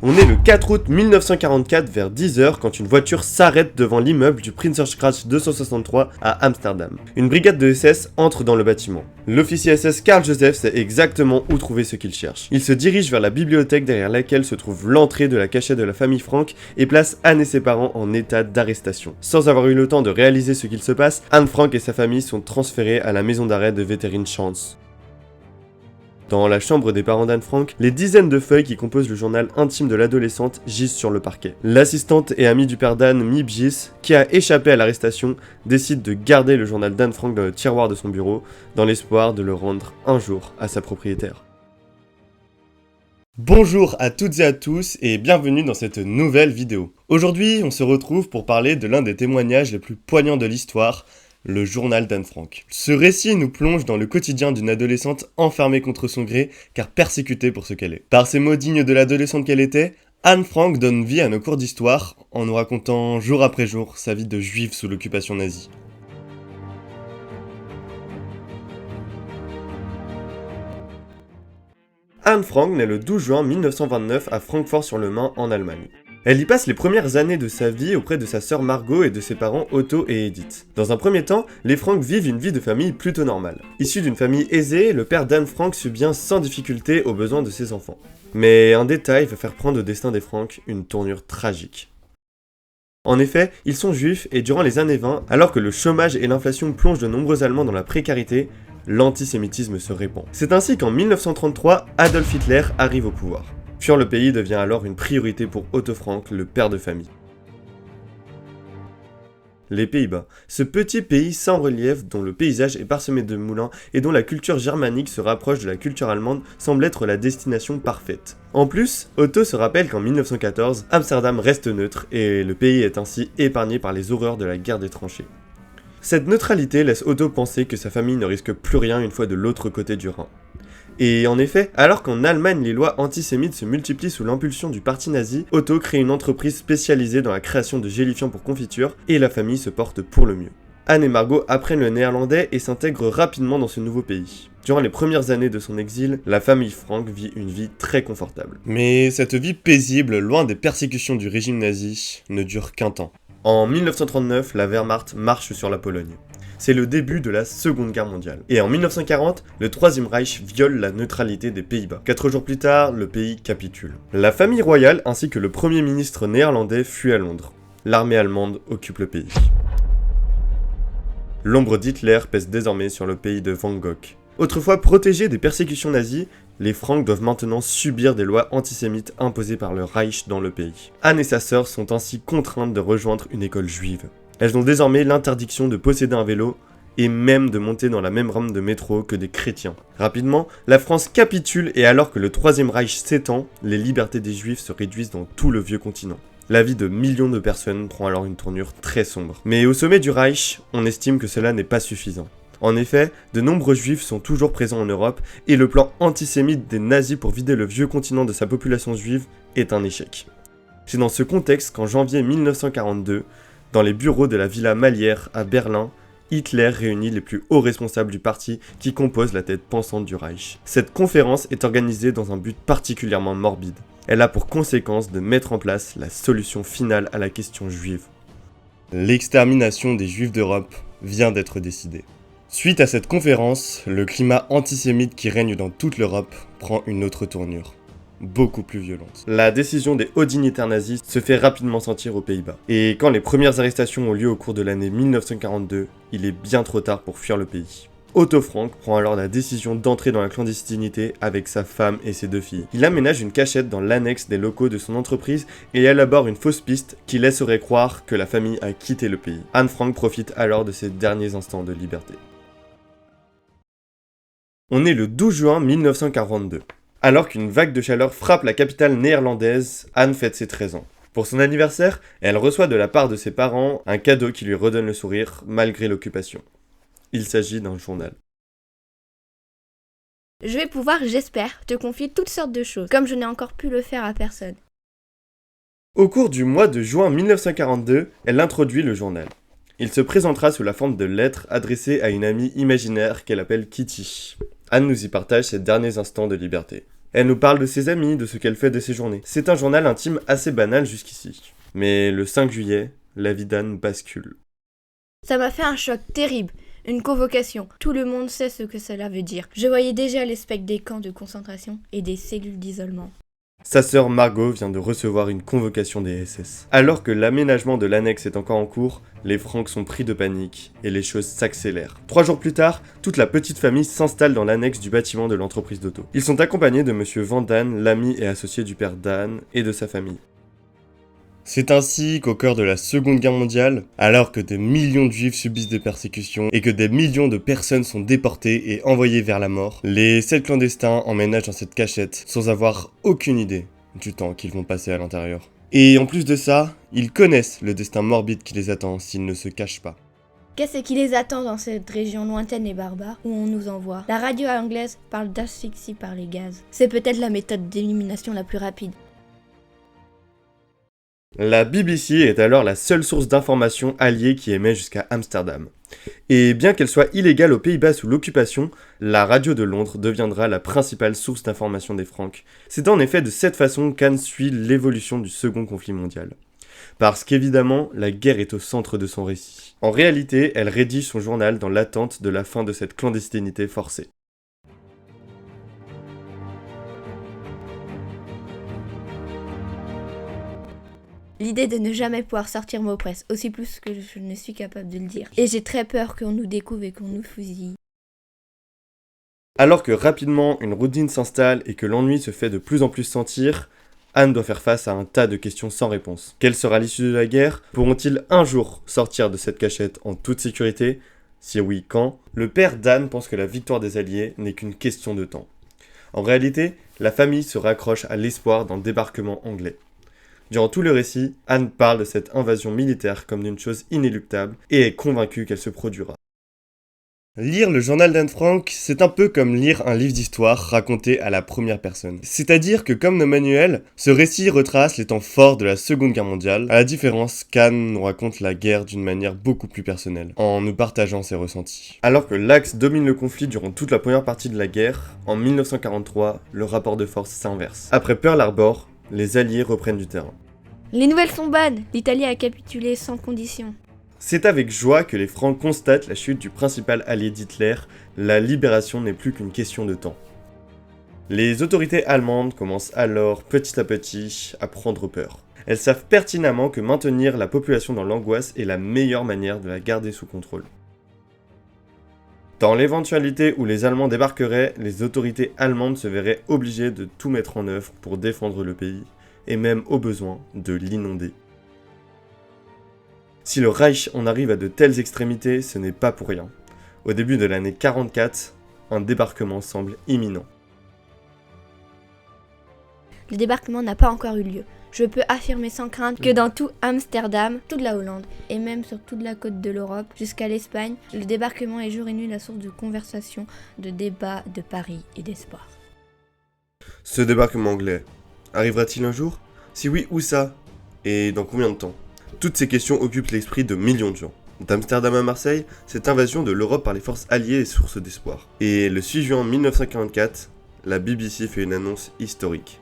On est le 4 août 1944 vers 10h quand une voiture s'arrête devant l'immeuble du Prinsengracht 263 à Amsterdam. Une brigade de SS entre dans le bâtiment. L'officier SS Karl Joseph sait exactement où trouver ce qu'il cherche. Il se dirige vers la bibliothèque derrière laquelle se trouve l'entrée de la cachette de la famille Frank et place Anne et ses parents en état d'arrestation. Sans avoir eu le temps de réaliser ce qu'il se passe, Anne Frank et sa famille sont transférés à la maison d'arrêt de Weterinchance. Dans la chambre des parents d'Anne Frank, les dizaines de feuilles qui composent le journal intime de l'adolescente gisent sur le parquet. L'assistante et amie du père d'Anne, Miep Gis, qui a échappé à l'arrestation, décide de garder le journal d'Anne Frank dans le tiroir de son bureau, dans l'espoir de le rendre un jour à sa propriétaire. Bonjour à toutes et à tous et bienvenue dans cette nouvelle vidéo. Aujourd'hui, on se retrouve pour parler de l'un des témoignages les plus poignants de l'histoire, le journal d'Anne Frank. Ce récit nous plonge dans le quotidien d'une adolescente enfermée contre son gré, car persécutée pour ce qu'elle est. Par ces mots dignes de l'adolescente qu'elle était, Anne Frank donne vie à nos cours d'histoire en nous racontant jour après jour sa vie de juive sous l'occupation nazie. Anne Frank naît le 12 juin 1929 à Francfort-sur-le-Main en Allemagne. Elle y passe les premières années de sa vie auprès de sa sœur Margot et de ses parents Otto et Edith. Dans un premier temps, les Frank vivent une vie de famille plutôt normale. Issu d'une famille aisée, le père d'Anne Frank subvient sans difficulté aux besoins de ses enfants. Mais un détail va faire prendre au destin des Frank une tournure tragique. En effet, ils sont juifs et durant les années 20, alors que le chômage et l'inflation plongent de nombreux Allemands dans la précarité, l'antisémitisme se répand. C'est ainsi qu'en 1933, Adolf Hitler arrive au pouvoir. Fuir le pays devient alors une priorité pour Otto Frank, le père de famille. Les Pays-Bas, ce petit pays sans relief dont le paysage est parsemé de moulins et dont la culture germanique se rapproche de la culture allemande, semble être la destination parfaite. En plus, Otto se rappelle qu'en 1914, Amsterdam reste neutre et le pays est ainsi épargné par les horreurs de la guerre des tranchées. Cette neutralité laisse Otto penser que sa famille ne risque plus rien une fois de l'autre côté du Rhin. Et en effet, alors qu'en Allemagne les lois antisémites se multiplient sous l'impulsion du parti nazi, Otto crée une entreprise spécialisée dans la création de gélifiants pour confiture et la famille se porte pour le mieux. Anne et Margot apprennent le néerlandais et s'intègrent rapidement dans ce nouveau pays. Durant les premières années de son exil, la famille Frank vit une vie très confortable. Mais cette vie paisible, loin des persécutions du régime nazi, ne dure qu'un temps. En 1939, la Wehrmacht marche sur la Pologne. C'est le début de la Seconde Guerre mondiale. Et en 1940, le Troisième Reich viole la neutralité des Pays-Bas. 4 jours plus tard, le pays capitule. La famille royale ainsi que le premier ministre néerlandais fuient à Londres. L'armée allemande occupe le pays. L'ombre d'Hitler pèse désormais sur le pays de Van Gogh. Autrefois protégés des persécutions nazies, les Franks doivent maintenant subir des lois antisémites imposées par le Reich dans le pays. Anne et sa sœur sont ainsi contraintes de rejoindre une école juive. Elles ont désormais l'interdiction de posséder un vélo et même de monter dans la même rame de métro que des chrétiens. Rapidement, la France capitule et alors que le Troisième Reich s'étend, les libertés des Juifs se réduisent dans tout le vieux continent. La vie de millions de personnes prend alors une tournure très sombre. Mais au sommet du Reich, on estime que cela n'est pas suffisant. En effet, de nombreux juifs sont toujours présents en Europe et le plan antisémite des nazis pour vider le vieux continent de sa population juive est un échec. C'est dans ce contexte qu'en janvier 1942, dans les bureaux de la Villa Malière à Berlin, Hitler réunit les plus hauts responsables du parti qui composent la tête pensante du Reich. Cette conférence est organisée dans un but particulièrement morbide. Elle a pour conséquence de mettre en place la solution finale à la question juive. L'extermination des Juifs d'Europe vient d'être décidée. Suite à cette conférence, le climat antisémite qui règne dans toute l'Europe prend une autre tournure. Beaucoup plus violente. La décision des hauts dignitaires nazis se fait rapidement sentir aux Pays-Bas. Et quand les premières arrestations ont lieu au cours de l'année 1942, il est bien trop tard pour fuir le pays. Otto Frank prend alors la décision d'entrer dans la clandestinité avec sa femme et ses 2 filles. Il aménage une cachette dans l'annexe des locaux de son entreprise et élabore une fausse piste qui laisserait croire que la famille a quitté le pays. Anne Frank profite alors de ses derniers instants de liberté. On est le 12 juin 1942. Alors qu'une vague de chaleur frappe la capitale néerlandaise, Anne fête ses 13 ans. Pour son anniversaire, elle reçoit de la part de ses parents un cadeau qui lui redonne le sourire malgré l'occupation. Il s'agit d'un journal. Je vais pouvoir, j'espère, te confier toutes sortes de choses, comme je n'ai encore pu le faire à personne. Au cours du mois de juin 1942, elle introduit le journal. Il se présentera sous la forme de lettres adressées à une amie imaginaire qu'elle appelle Kitty. Anne nous y partage ses derniers instants de liberté. Elle nous parle de ses amis, de ce qu'elle fait de ses journées. C'est un journal intime assez banal jusqu'ici. Mais le 5 juillet, la vie d'Anne bascule. Ça m'a fait un choc terrible. Une convocation. Tout le monde sait ce que cela veut dire. Je voyais déjà les spectres des camps de concentration et des cellules d'isolement. Sa sœur Margot vient de recevoir une convocation des SS. Alors que l'aménagement de l'annexe est encore en cours, les Franks sont pris de panique et les choses s'accélèrent. 3 jours plus tard, toute la petite famille s'installe dans l'annexe du bâtiment de l'entreprise d'auto. Ils sont accompagnés de monsieur Van Daan, l'ami et associé du père Dan et de sa famille. C'est ainsi qu'au cœur de la Seconde Guerre mondiale, alors que des millions de juifs subissent des persécutions et que des millions de personnes sont déportées et envoyées vers la mort, les 7 clandestins emménagent dans cette cachette sans avoir aucune idée du temps qu'ils vont passer à l'intérieur. Et en plus de ça, ils connaissent le destin morbide qui les attend s'ils ne se cachent pas. Qu'est-ce qui les attend dans cette région lointaine et barbare où on nous envoie? La radio anglaise parle d'asphyxie par les gaz. C'est peut-être la méthode d'élimination la plus rapide. La BBC est alors la seule source d'information alliée qui émet jusqu'à Amsterdam. Et bien qu'elle soit illégale aux Pays-Bas sous l'occupation, la radio de Londres deviendra la principale source d'information des Francs. C'est en effet de cette façon qu'Anne suit l'évolution du second conflit mondial. Parce qu'évidemment, la guerre est au centre de son récit. En réalité, elle rédige son journal dans l'attente de la fin de cette clandestinité forcée. L'idée de ne jamais pouvoir sortir m'oppresse, aussi plus que je ne suis capable de le dire. Et j'ai très peur qu'on nous découvre et qu'on nous fusille. Alors que rapidement une routine s'installe et que l'ennui se fait de plus en plus sentir, Anne doit faire face à un tas de questions sans réponse. Quelle sera l'issue de la guerre? Pourront-ils un jour sortir de cette cachette en toute sécurité? Si oui, quand? Le père d'Anne pense que la victoire des Alliés n'est qu'une question de temps. En réalité, la famille se raccroche à l'espoir d'un débarquement anglais. Durant tout le récit, Anne parle de cette invasion militaire comme d'une chose inéluctable et est convaincue qu'elle se produira. Lire le journal d'Anne Frank, c'est un peu comme lire un livre d'histoire raconté à la première personne. C'est-à-dire que comme nos manuels, ce récit retrace les temps forts de la Seconde Guerre mondiale, à la différence qu'Anne nous raconte la guerre d'une manière beaucoup plus personnelle, en nous partageant ses ressentis. Alors que l'Axe domine le conflit durant toute la première partie de la guerre, en 1943, le rapport de force s'inverse. Après Pearl Harbor, les Alliés reprennent du terrain. Les nouvelles sont bonnes. L'Italie a capitulé sans condition. C'est avec joie que les Francs constatent la chute du principal allié d'Hitler, la libération n'est plus qu'une question de temps. Les autorités allemandes commencent alors petit à petit à prendre peur. Elles savent pertinemment que maintenir la population dans l'angoisse est la meilleure manière de la garder sous contrôle. Dans l'éventualité où les Allemands débarqueraient, les autorités allemandes se verraient obligées de tout mettre en œuvre pour défendre le pays, et même au besoin de l'inonder. Si le Reich en arrive à de telles extrémités, ce n'est pas pour rien. Au début de l'année 44, un débarquement semble imminent. Le débarquement n'a pas encore eu lieu. Je peux affirmer sans crainte que dans tout Amsterdam, toute la Hollande, et même sur toute la côte de l'Europe, jusqu'à l'Espagne, le débarquement est jour et nuit la source de conversation, de débats, de paris et d'espoir. Ce débarquement anglais, arrivera-t-il un jour? Si oui, où ça? Et dans combien de temps? Toutes ces questions occupent l'esprit de millions de gens. D'Amsterdam à Marseille, cette invasion de l'Europe par les forces alliées est source d'espoir. Et le 6 juin 1944, la BBC fait une annonce historique.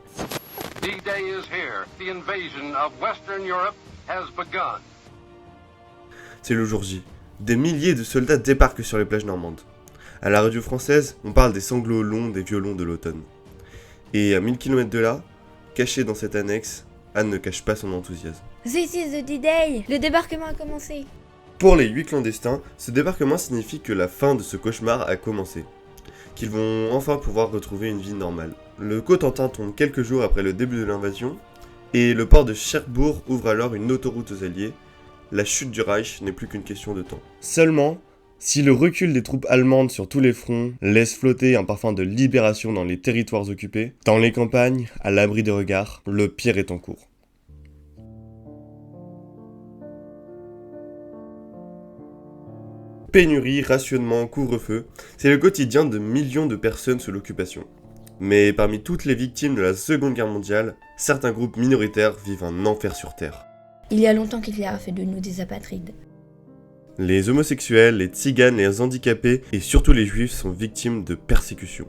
D-Day is here. The invasion of Western Europe has begun. C'est le jour J. Des milliers de soldats débarquent sur les plages normandes. À la radio française, on parle des sanglots longs des violons de l'automne. Et à 1000 km de là, caché dans cette annexe, Anne ne cache pas son enthousiasme. This is the D-Day. Le débarquement a commencé. Pour les 8 clandestins, ce débarquement signifie que la fin de ce cauchemar a commencé. Qu'ils vont enfin pouvoir retrouver une vie normale. Le Cotentin tombe quelques jours après le début de l'invasion, et le port de Cherbourg ouvre alors une autoroute aux Alliés. La chute du Reich n'est plus qu'une question de temps. Seulement, si le recul des troupes allemandes sur tous les fronts laisse flotter un parfum de libération dans les territoires occupés, dans les campagnes, à l'abri des regards, le pire est en cours. Pénurie, rationnement, couvre-feu, c'est le quotidien de millions de personnes sous l'occupation. Mais parmi toutes les victimes de la Seconde Guerre mondiale, certains groupes minoritaires vivent un enfer sur Terre. Il y a longtemps qu'Hitler a fait de nous des apatrides. Les homosexuels, les tziganes, les handicapés et surtout les juifs sont victimes de persécutions.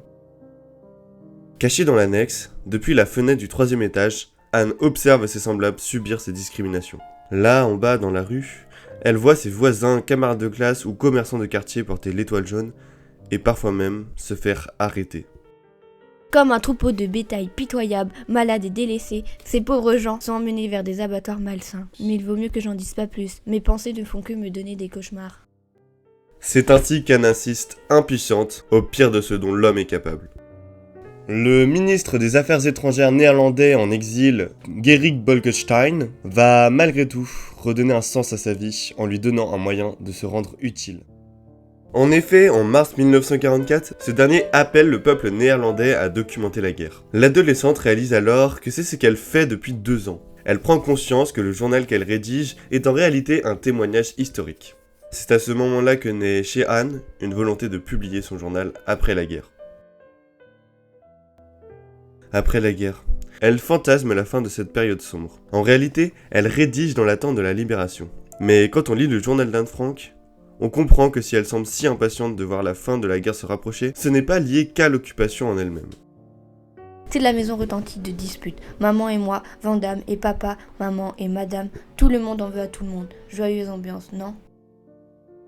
Cachée dans l'annexe, depuis la fenêtre du 3e étage, Anne observe ses semblables subir ces discriminations. Là, en bas, dans la rue, elle voit ses voisins, camarades de classe ou commerçants de quartier porter l'étoile jaune et parfois même se faire arrêter. Comme un troupeau de bétail pitoyable, malade et délaissé, ces pauvres gens sont emmenés vers des abattoirs malsains. Mais il vaut mieux que j'en dise pas plus, mes pensées ne font que me donner des cauchemars. C'est ainsi qu'Anne assiste, impuissante, au pire de ce dont l'homme est capable. Le ministre des Affaires étrangères néerlandais en exil, Geert Bolkestein, va malgré tout redonner un sens à sa vie en lui donnant un moyen de se rendre utile. En effet, en mars 1944, ce dernier appelle le peuple néerlandais à documenter la guerre. L'adolescente réalise alors que c'est ce qu'elle fait depuis 2 ans. Elle prend conscience que le journal qu'elle rédige est en réalité un témoignage historique. C'est à ce moment-là que naît chez Anne une volonté de publier son journal après la guerre. Après la guerre, elle fantasme la fin de cette période sombre. En réalité, elle rédige dans l'attente de la libération. Mais quand on lit le journal d'Anne Frank, on comprend que si elle semble si impatiente de voir la fin de la guerre se rapprocher, ce n'est pas lié qu'à l'occupation en elle-même. C'est la maison retentie de disputes. Maman et moi, Vandame et papa, maman et madame, tout le monde en veut à tout le monde. Joyeuse ambiance, non ?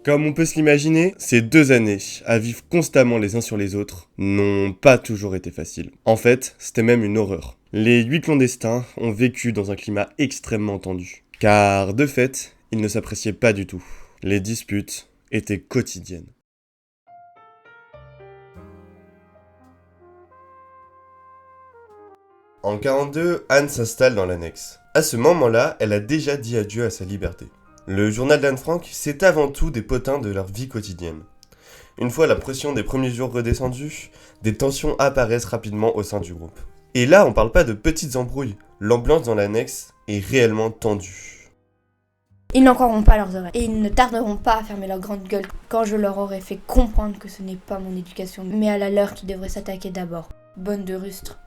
Comme on peut se l'imaginer, ces 2 années, à vivre constamment les uns sur les autres, n'ont pas toujours été faciles. En fait, c'était même une horreur. Les 8 clandestins ont vécu dans un climat extrêmement tendu. Car, de fait, ils ne s'appréciaient pas du tout. Les disputes étaient quotidiennes. En 1942, Anne s'installe dans l'annexe. À ce moment-là, elle a déjà dit adieu à sa liberté. Le journal d'Anne Frank, c'est avant tout des potins de leur vie quotidienne. Une fois la pression des premiers jours redescendue, des tensions apparaissent rapidement au sein du groupe. Et là, on parle pas de petites embrouilles, l'ambiance dans l'annexe est réellement tendue. Ils n'en croiront pas leurs oreilles, et ils ne tarderont pas à fermer leur grande gueule quand je leur aurai fait comprendre que ce n'est pas mon éducation, mais à la leur qui devrait s'attaquer d'abord. Bonne de rustre.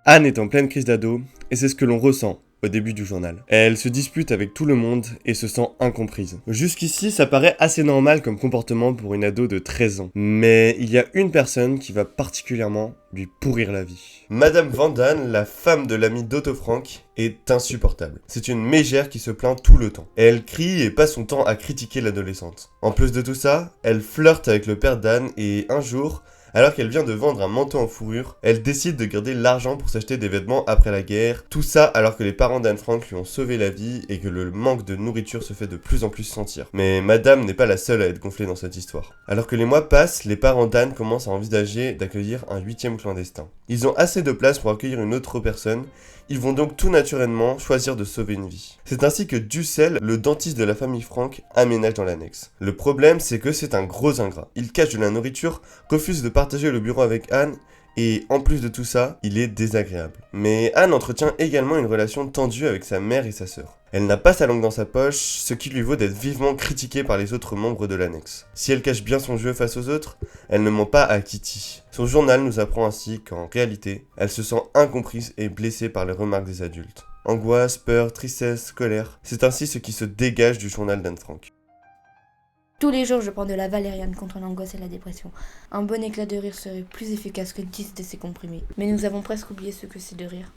Anne est en pleine crise d'ado, et c'est ce que l'on ressent au début du journal. Elle se dispute avec tout le monde et se sent incomprise. Jusqu'ici, ça paraît assez normal comme comportement pour une ado de 13 ans. Mais il y a une personne qui va particulièrement lui pourrir la vie. Madame Vandane, la femme de l'ami d'Otto Frank, est insupportable. C'est une mégère qui se plaint tout le temps. Elle crie et passe son temps à critiquer l'adolescente. En plus de tout ça, elle flirte avec le père d'Anne et un jour, alors qu'elle vient de vendre un manteau en fourrure, elle décide de garder l'argent pour s'acheter des vêtements après la guerre. Tout ça alors que les parents d'Anne Frank lui ont sauvé la vie et que le manque de nourriture se fait de plus en plus sentir. Mais madame n'est pas la seule à être gonflée dans cette histoire. Alors que les mois passent, les parents d'Anne commencent à envisager d'accueillir un 8e clandestin. Ils ont assez de place pour accueillir une autre personne, ils vont donc tout naturellement choisir de sauver une vie. C'est ainsi que Dussel, le dentiste de la famille Frank, aménage dans l'annexe. Le problème, c'est que c'est un gros ingrat. Il cache de la nourriture, refuse de partager le bureau avec Anne, et en plus de tout ça, il est désagréable. Mais Anne entretient également une relation tendue avec sa mère et sa sœur. Elle n'a pas sa langue dans sa poche, ce qui lui vaut d'être vivement critiquée par les autres membres de l'annexe. Si elle cache bien son jeu face aux autres, elle ne ment pas à Kitty. Son journal nous apprend ainsi qu'en réalité, elle se sent incomprise et blessée par les remarques des adultes. Angoisse, peur, tristesse, colère, c'est ainsi ce qui se dégage du journal d'Anne Frank. Tous les jours, je prends de la valériane contre l'angoisse et la dépression. Un bon éclat de rire serait plus efficace que 10 de ces comprimés. Mais nous avons presque oublié ce que c'est de rire.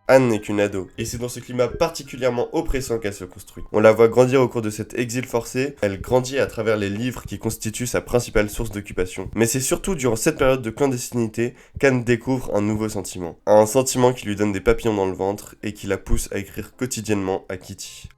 Anne n'est qu'une ado, et c'est dans ce climat particulièrement oppressant qu'elle se construit. On la voit grandir au cours de cet exil forcé, elle grandit à travers les livres qui constituent sa principale source d'occupation. Mais c'est surtout durant cette période de clandestinité qu'Anne découvre un nouveau sentiment. Un sentiment qui lui donne des papillons dans le ventre et qui la pousse à écrire quotidiennement à Kitty.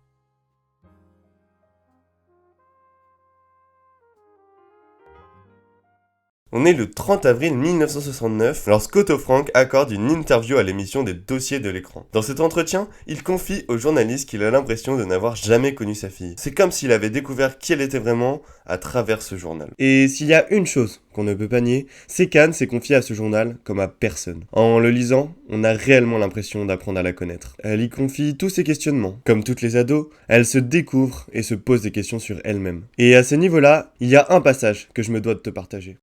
On est le 30 avril 1969 lorsqu'Otto Frank accorde une interview à l'émission des Dossiers de l'écran. Dans cet entretien, il confie au journaliste qu'il a l'impression de n'avoir jamais connu sa fille. C'est comme s'il avait découvert qui elle était vraiment à travers ce journal. Et s'il y a une chose qu'on ne peut pas nier, c'est qu'Anne s'est confiée à ce journal comme à personne. En le lisant, on a réellement l'impression d'apprendre à la connaître. Elle y confie tous ses questionnements. Comme toutes les ados, elle se découvre et se pose des questions sur elle-même. Et à ce niveau-là, il y a un passage que je me dois de te partager.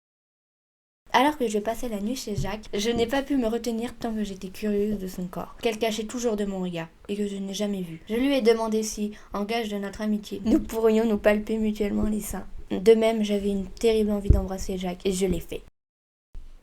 Alors que je passais la nuit chez Jacques, je n'ai pas pu me retenir tant que j'étais curieuse de son corps, qu'elle cachait toujours de mon regard, et que je n'ai jamais vu. Je lui ai demandé si, en gage de notre amitié, nous pourrions nous palper mutuellement les seins. De même, j'avais une terrible envie d'embrasser Jacques, et je l'ai fait.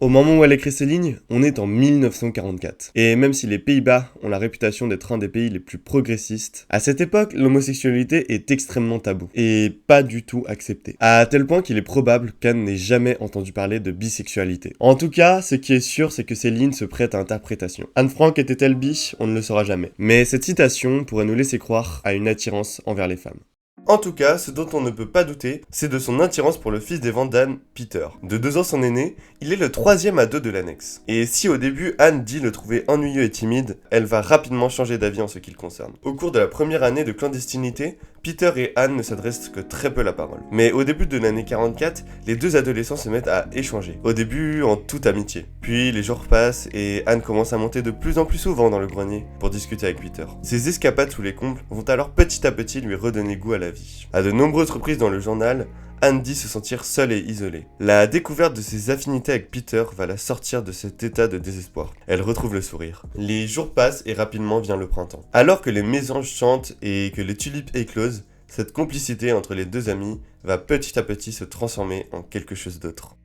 Au moment où elle écrit ces lignes, on est en 1944. Et même si les Pays-Bas ont la réputation d'être un des pays les plus progressistes, à cette époque, l'homosexualité est extrêmement tabou et pas du tout acceptée. À tel point qu'il est probable qu'Anne n'ait jamais entendu parler de bisexualité. En tout cas, ce qui est sûr, c'est que ces lignes se prêtent à interprétation. Anne Frank était-elle bi? On ne le saura jamais. Mais cette citation pourrait nous laisser croire à une attirance envers les femmes. En tout cas, ce dont on ne peut pas douter, c'est de son attirance pour le fils des Van Damme, Peter. De 2 ans son aîné, il est le 3e ado de l'annexe. Et si au début Anne dit le trouver ennuyeux et timide, elle va rapidement changer d'avis en ce qui le concerne. Au cours de la première année de clandestinité, Peter et Anne ne s'adressent que très peu la parole. Mais au début de l'année 44, les deux adolescents se mettent à échanger. Au début, en toute amitié. Puis les jours passent et Anne commence à monter de plus en plus souvent dans le grenier pour discuter avec Peter. Ces escapades sous les combles vont alors petit à petit lui redonner goût à la vie. À de nombreuses reprises dans le journal, Anne dit se sentir seule et isolée. La découverte de ses affinités avec Peter va la sortir de cet état de désespoir. Elle retrouve le sourire. Les jours passent et rapidement vient le printemps. Alors que les mésanges chantent et que les tulipes éclosent, cette complicité entre les deux amis va petit à petit se transformer en quelque chose d'autre.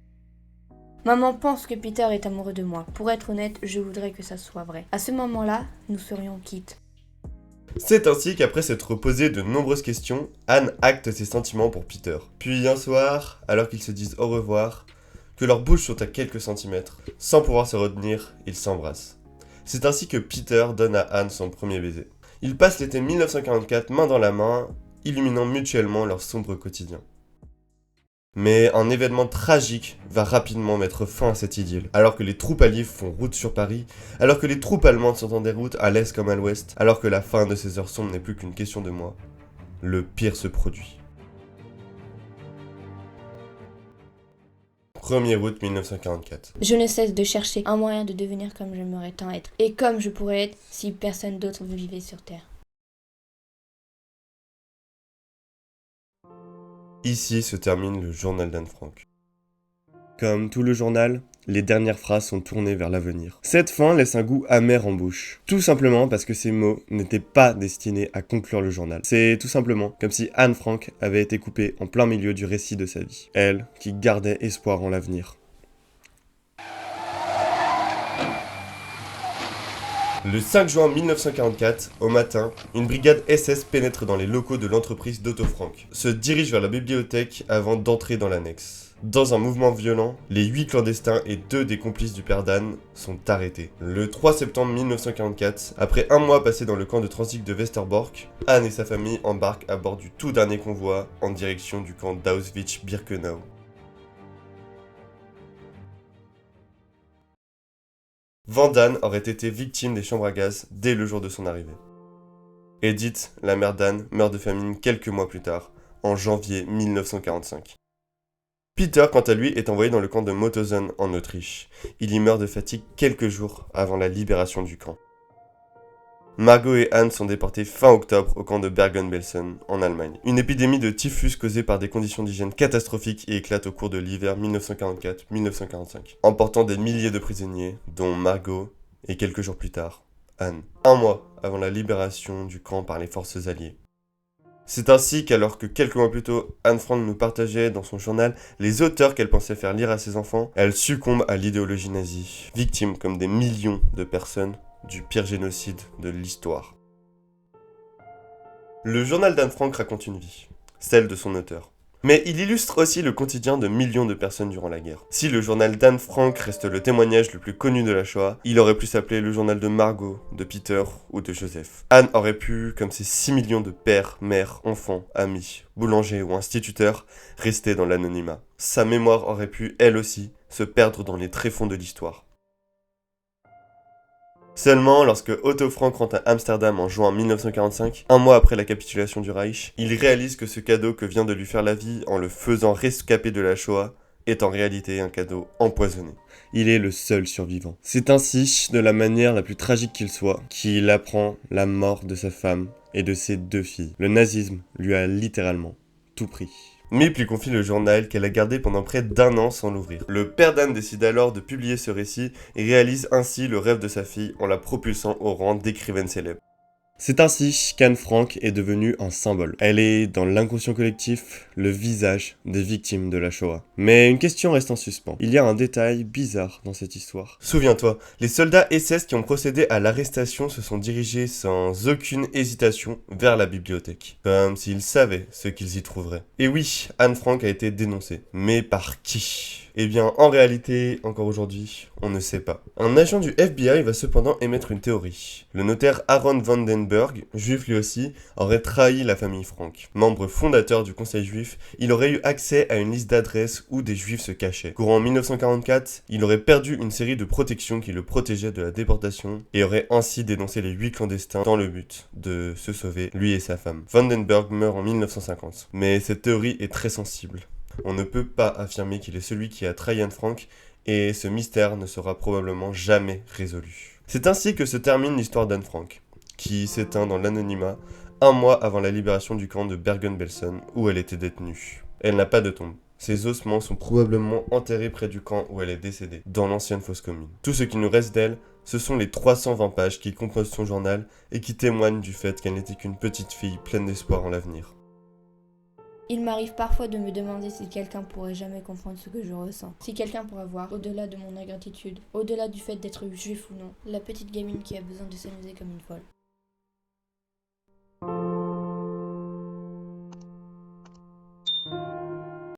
Maman pense que Peter est amoureux de moi. Pour être honnête, je voudrais que ça soit vrai. À ce moment-là, nous serions quittes. C'est ainsi qu'après s'être posé de nombreuses questions, Anne acte ses sentiments pour Peter. Puis un soir, alors qu'ils se disent au revoir, que leurs bouches sont à quelques centimètres, sans pouvoir se retenir, ils s'embrassent. C'est ainsi que Peter donne à Anne son premier baiser. Ils passent l'été 1944 main dans la main, illuminant mutuellement leur sombre quotidien. Mais un événement tragique va rapidement mettre fin à cette idylle. Alors que les troupes alliées font route sur Paris, alors que les troupes allemandes sont en déroute à l'est comme à l'ouest, alors que la fin de ces heures sombres n'est plus qu'une question de mois, le pire se produit. 1er août 1944. Je ne cesse de chercher un moyen de devenir comme j'aimerais tant être, et comme je pourrais être si personne d'autre vivait sur Terre. Ici se termine le journal d'Anne Frank. Comme tout le journal, les dernières phrases sont tournées vers l'avenir. Cette fin laisse un goût amer en bouche. Tout simplement parce que ces mots n'étaient pas destinés à conclure le journal. C'est tout simplement comme si Anne Frank avait été coupée en plein milieu du récit de sa vie. Elle, qui gardait espoir en l'avenir. Le 5 juin 1944, au matin, une brigade SS pénètre dans les locaux de l'entreprise d'Otto Frank, se dirige vers la bibliothèque avant d'entrer dans l'annexe. Dans un mouvement violent, les 8 clandestins et 2 des complices du père d'Anne sont arrêtés. Le 3 septembre 1944, après un mois passé dans le camp de transit de Westerbork, Anne et sa famille embarquent à bord du tout dernier convoi en direction du camp d'Auschwitz-Birkenau. Van Damme aurait été victime des chambres à gaz dès le jour de son arrivée. Edith, la mère d'Anne, meurt de famine quelques mois plus tard, en janvier 1945. Peter, quant à lui, est envoyé dans le camp de Mauthausen en Autriche. Il y meurt de fatigue quelques jours avant la libération du camp. Margot et Anne sont déportées fin octobre au camp de Bergen-Belsen, en Allemagne. Une épidémie de typhus causée par des conditions d'hygiène catastrophiques éclate au cours de l'hiver 1944-1945, emportant des milliers de prisonniers, dont Margot et quelques jours plus tard, Anne. Un mois avant la libération du camp par les forces alliées. C'est ainsi qu'alors que quelques mois plus tôt, Anne Frank nous partageait dans son journal les auteurs qu'elle pensait faire lire à ses enfants, elle succombe à l'idéologie nazie, victime comme des millions de personnes du pire génocide de l'histoire. Le journal d'Anne Frank raconte une vie, celle de son auteur. Mais il illustre aussi le quotidien de millions de personnes durant la guerre. Si le journal d'Anne Frank reste le témoignage le plus connu de la Shoah, il aurait pu s'appeler le journal de Margot, de Peter ou de Joseph. Anne aurait pu, comme ces 6 millions de pères, mères, enfants, amis, boulangers ou instituteurs, rester dans l'anonymat. Sa mémoire aurait pu, elle aussi, se perdre dans les tréfonds de l'histoire. Seulement, lorsque Otto Frank rentre à Amsterdam en juin 1945, un mois après la capitulation du Reich, il réalise que ce cadeau que vient de lui faire la vie en le faisant rescaper de la Shoah est en réalité un cadeau empoisonné. Il est le seul survivant. C'est ainsi, de la manière la plus tragique qu'il soit, qu'il apprend la mort de sa femme et de ses 2 filles. Le nazisme lui a littéralement tout pris. Mip lui confie le journal qu'elle a gardé pendant près d'1 an sans l'ouvrir. Le père d'Anne décide alors de publier ce récit et réalise ainsi le rêve de sa fille en la propulsant au rang d'écrivaine célèbre. C'est ainsi qu'Anne Frank est devenue un symbole. Elle est, dans l'inconscient collectif, le visage des victimes de la Shoah. Mais une question reste en suspens. Il y a un détail bizarre dans cette histoire. Souviens-toi, les soldats SS qui ont procédé à l'arrestation se sont dirigés sans aucune hésitation vers la bibliothèque. Comme s'ils savaient ce qu'ils y trouveraient. Et oui, Anne Frank a été dénoncée. Mais par qui ? Eh bien, en réalité, encore aujourd'hui, on ne sait pas. Un agent du FBI va cependant émettre une théorie. Le notaire Aaron Vandenberg, juif lui aussi, aurait trahi la famille Frank. Membre fondateur du conseil juif, il aurait eu accès à une liste d'adresses où des juifs se cachaient. Courant 1944, il aurait perdu une série de protections qui le protégeaient de la déportation et aurait ainsi dénoncé les 8 clandestins dans le but de se sauver, lui et sa femme. Vandenberg meurt en 1950. Mais cette théorie est très sensible. On ne peut pas affirmer qu'il est celui qui a trahi Anne Frank et ce mystère ne sera probablement jamais résolu. C'est ainsi que se termine l'histoire d'Anne Frank, qui s'éteint dans l'anonymat un mois avant la libération du camp de Bergen-Belsen où elle était détenue. Elle n'a pas de tombe. Ses ossements sont probablement enterrés près du camp où elle est décédée, dans l'ancienne fosse commune. Tout ce qui nous reste d'elle, ce sont les 320 pages qui composent son journal et qui témoignent du fait qu'elle n'était qu'une petite fille pleine d'espoir en l'avenir. Il m'arrive parfois de me demander si quelqu'un pourrait jamais comprendre ce que je ressens. Si quelqu'un pourrait voir, au-delà de mon ingratitude, au-delà du fait d'être juif ou non, la petite gamine qui a besoin de s'amuser comme une folle.